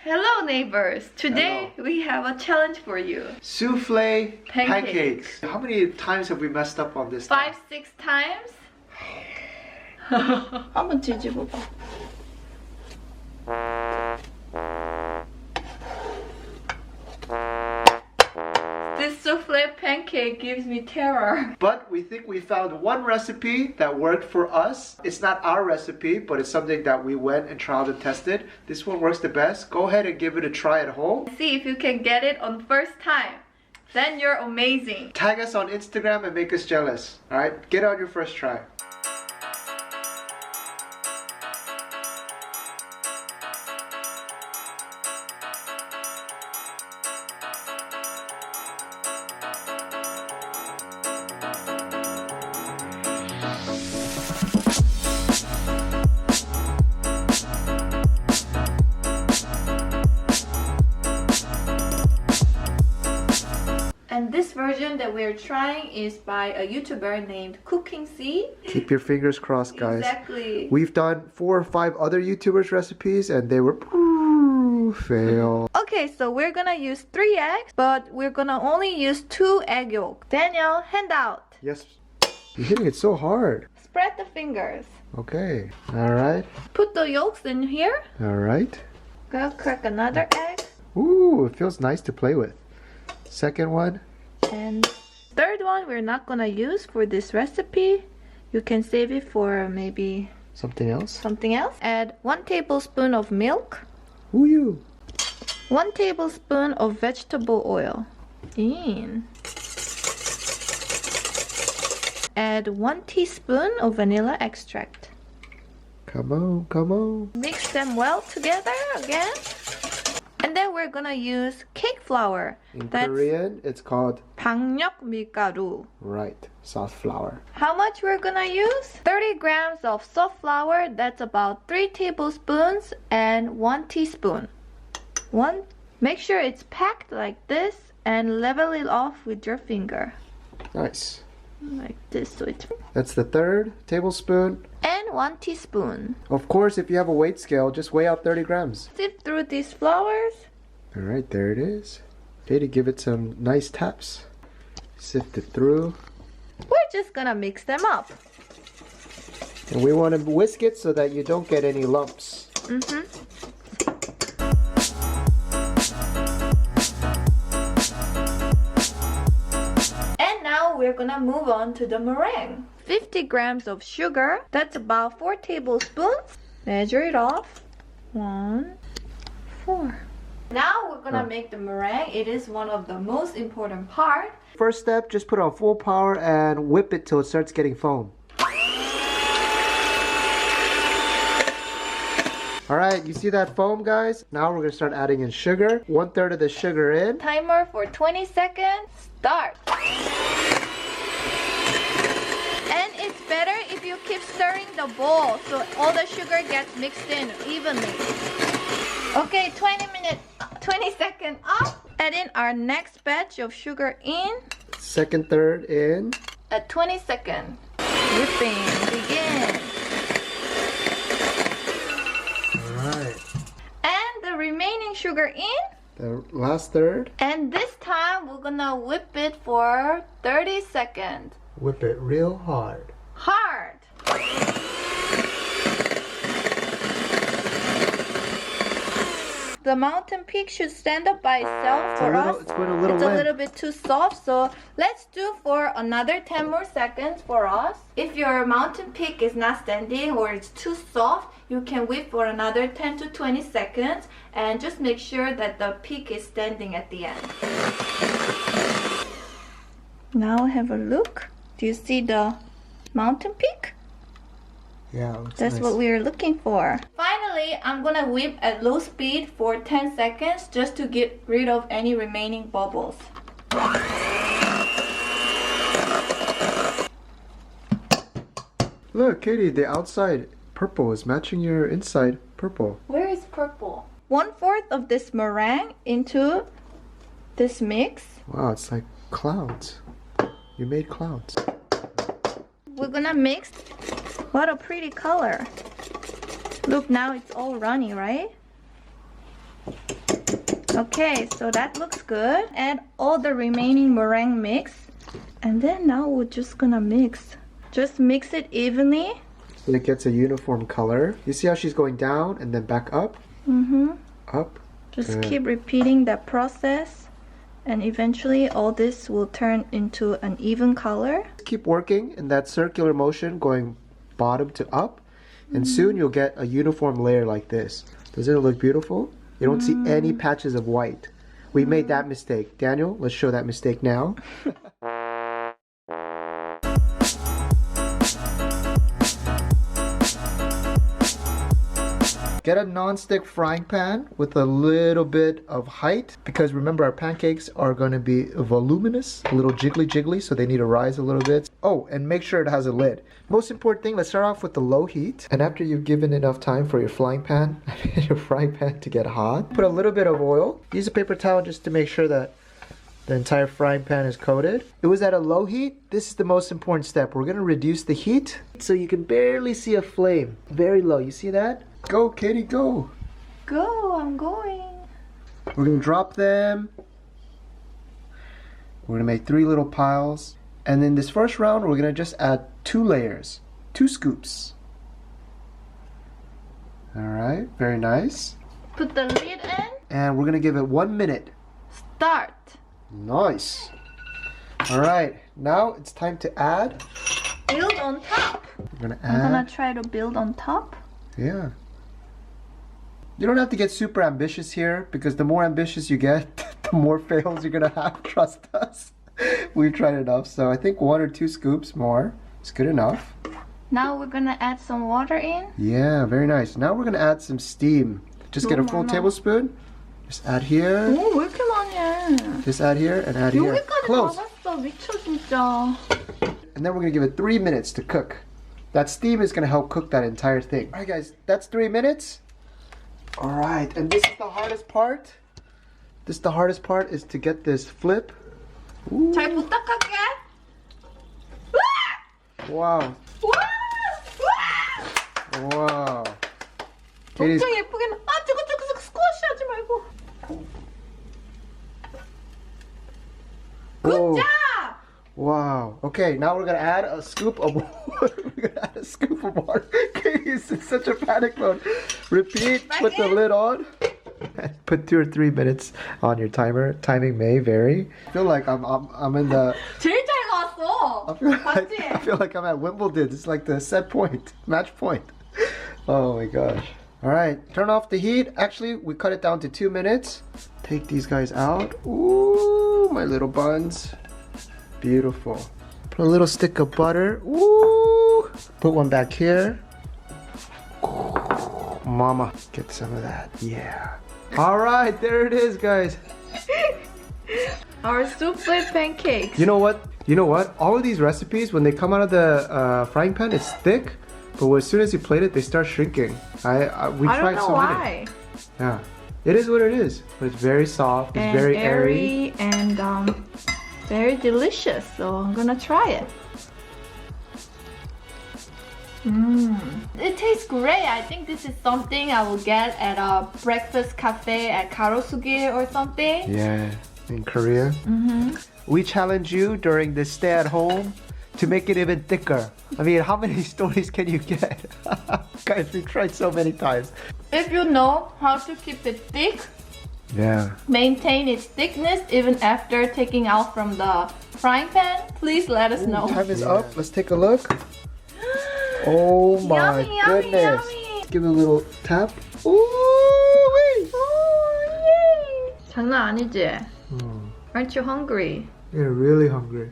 Hello neighbors! Today we have a challenge for you. Souffle Pancakes. How many times have we messed up on this? 5, 6 times? 한번 뒤집어봐. This souffle pancake gives me terror. But we think we found one recipe that worked for us. It's not our recipe, but it's something that we went and tried and tested. This one works the best. Go ahead and give it a try at home. See if you can get it on first time. Then you're amazing. Tag us on Instagram and make us jealous. Alright, get on your first try. And this version that we're trying is by a YouTuber named Cooking C. Keep your fingers crossed, guys. Exactly. We've done 4 or 5 other YouTubers' recipes and they were fail. Okay, so we're gonna use 3 eggs, but we're gonna only use 2 egg yolk. Daniel, hand out. Yes. You're hitting it so hard. Spread the fingers. Okay. Alright. Put the yolks in here. Alright. Go crack another egg. Ooh, it feels nice to play with. Second one. And third one we're not gonna use for this recipe. You can save it for maybe Something else. something else. Add 1 tablespoon of milk. Ooh, you. 1 tablespoon of vegetable oil. In. Add 1 teaspoon of vanilla extract. Come on, come on. Mix them well together again. And then we're gonna use cake flour. In That's Korean, it's called 박력 밀가루. right, soft flour. How much we're gonna use? 30 grams of soft flour. That's about 3 tablespoons and 1 teaspoon. Make sure it's packed like this and level it off with your finger. Nice. Like this, so it's... That's the 3rd tablespoon. And 1 teaspoon. Of course, if you have a weight scale, just weigh out 30 grams. Sift through these flours. All right, there it is. Okay, to give it some nice taps. Sift it through. We're just gonna mix them up. And we want to whisk it so that you don't get any lumps. And now we're gonna move on to the meringue. 50 grams of sugar. That's about 4 tablespoons. Measure it off. 1, 4. Now we're gonna make the meringue. It is one of the most important part. First step, just put it on full power and whip it till it starts getting foam. Alright, you see that foam, guys? Now we're gonna start adding in sugar. 1/3 of the sugar in. Timer for 20 seconds. Start. And it's better if you keep stirring the bowl so all the sugar gets mixed in evenly. Okay, 20 seconds up. Add in our next batch of sugar in. Second third in. At 20 seconds. Whipping begin. Alright. And the remaining sugar in. The last third. And this time we're gonna whip it for 30 seconds. Whip it real hard. Hard. The mountain peak should stand up by itself for us. It's going a little It's a limp. little bit too soft, so let's do for another 10 more seconds for us. If your mountain peak is not standing or it's too soft, you can whip for another 10 to 20 seconds and just make sure that the peak is standing at the end. Now have a look. Do you see the mountain peak? Yeah, it looks That's nice. what we are looking for. Finally, I'm gonna whip at low speed for 10 seconds just to get rid of any remaining bubbles. Look, Katie, the outside purple is matching your inside purple. Where is purple? 1/4 of this meringue into this mix. Wow, it's like clouds. You made clouds. We're gonna mix. What a pretty color. Look, now it's all runny, right? Okay, so that looks good. Add all the remaining meringue mix. And then now we're just gonna mix. Just mix it evenly. So it gets a uniform color. You see how she's going down and then back up? Mm-hmm. Up. Just Good. keep repeating that process. And eventually all this will turn into an even color. Keep working in that circular motion going bottom to up. And soon you'll get a uniform layer like this. Doesn't it look beautiful? You don't see any patches of white. We made that mistake. Daniel, let's show that mistake now. Get a non-stick frying pan with a little bit of height, because remember our pancakes are going to be voluminous, a little jiggly, so they need to rise a little bit. Oh, and make sure it has a lid. Most important thing, let's start off with the low heat. And after you've given enough time for your frying pan to get hot, put a little bit of oil. Use a paper towel just to make sure that the entire frying pan is coated. It was at a low heat. This is the most important step. We're going to reduce the heat so you can barely see a flame. Very low. You see that? Go, Katie, go. Go, I'm going. We're going to drop them. We're going to make 3 little piles. And in this first round, we're going to just add 2 layers. 2 scoops. Alright, very nice. Put the lid in. And we're going to give it 1 minute. Start. Nice. Alright, now it's time to add. Build on top. We're going to add. I'm gonna try to build on top. Yeah. You don't have to get super ambitious here, because the more ambitious you get, the more fails you're gonna have. Trust us. We've tried enough, so I think 1 or 2 scoops more is good enough. Now we're gonna add some water in. Yeah, very nice. Now we're gonna add some steam. Just get a full tablespoon. Just add here. 오, 왜 이렇게 많이 해? Just add here and add here. 여기까지 Close. 나갔어. 미쳐 진짜. And then we're gonna give it 3 minutes to cook. That steam is gonna help cook that entire thing. Alright guys, that's 3 minutes. Alright, and this is the hardest part. The hardest part is to get this flip. Ooh. 잘 부탁할게. Wow. Wow. Katie's... 엄청 예쁘게 나. 아, 저거 스쿼시 하지 말고. Good Whoa. job. Wow. Okay, now we're gonna add a scoop of water. We're gonna add a scoop of water. Katie's in such a panic mode. Repeat. Put the lid on. Put 2 or 3 minutes on your timer. Timing may vary. I feel like I'm in the. 제일 잘 나왔어. I feel like I'm at Wimbledon. It's like the set point, match point. Oh my gosh. All right, turn off the heat. Actually, we cut it down to 2 minutes. Take these guys out. Ooh, my little buns. Beautiful. Put a little stick of butter. Ooh. Put one back here. Ooh, mama, get some of that. Yeah. All right, there it is, guys. Our souffle pancakes. You know what? You know what? All of these recipes, when they come out of the frying pan, it's thick. But as soon as you plate it, they start shrinking. We I tried don't know so why. many. Yeah, it is what it is. But it's very soft. It's And very airy. and very delicious. So I'm gonna try it. It tastes great. I think this is something I will get at a breakfast cafe at Garosugi or something. Yeah, in Korea. We challenge you during the stay at home to make it even thicker. I mean, how many stories can you get? Guys, we tried so many times. If you know how to keep it thick, Yeah. maintain its thickness even after taking out from the frying pan, please let us know. Time is up. Let's take a look. Oh my Yummy, yummy, goodness. yummy. Give it a little tap. Ooh-wee. 장난 아니지? Aren't you hungry? You're really hungry.